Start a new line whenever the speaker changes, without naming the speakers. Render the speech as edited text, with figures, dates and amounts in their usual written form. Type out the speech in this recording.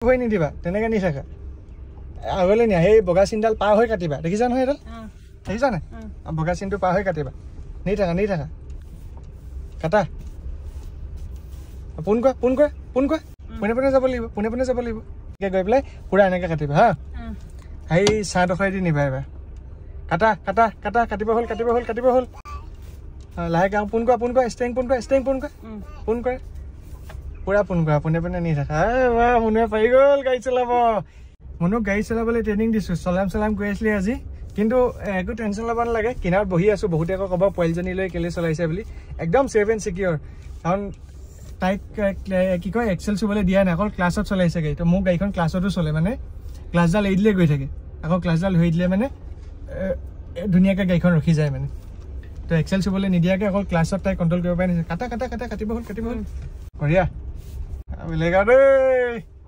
হৈ নিদিবা তেনেকৈ নি থাকা আগলৈ নিয়া সেই বগা চিনডাল পাৰ হৈ কাটিবা দেখিছা নহয় এডাল দেখিছা নাই বগা চিনটো পাৰ হৈ কাটিবা নি থাকা কাটা পোন কৰা পোনে যাব লাগিব পোনে যাব লাগিব গৈ পেলাই পুৰা এনেকৈ কাটিবা হা সেই ছাঁডোখৰে দি নিবা এবাৰ কাটা কাটিব হ'ল লাহেকৈ পোন কৰা ষ্টেং পোন কৰা পুৰা পোন কৰা পোনে নি থাকা মুনুৱে পাৰি গ'ল গাড়ী চলাব মুনুক গাড়ী চলাবলৈ ট্ৰেইনিং দিছোঁ চলাম কৰি আছিলি আজি কিন্তু একো টেনশ্যন ল'ব নালাগে কিনাৰত বহি আছোঁ বহুতে আকৌ ক'ব পোৱালিজনী লৈ কেলৈ চলাইছে বুলি একদম ছেফ এণ্ড ছিকিয়ৰ কাৰণ তাইক কি কয় এক্সেল চুবলৈ দিয়া নাই অকল ক্লাছত চলাইছে গাড়ী তো মোৰ গাড়ীখন ক্লাছতো চলে মানে ক্লাছডাল এৰি দিলে গৈ থাকে আকৌ ক্লাছডাল ধৰি দিলে মানে ধুনীয়াকৈ গাড়ীখন ৰখি যায় মানে তো এক্সেল চুবলৈ নিদিয়াকৈ অকল ক্লাছত তাই কণ্ট্ৰল কৰিব পাৰে কাটা কাটিব হ'ল বঢ়িয়া বেলেগ আৰু দেই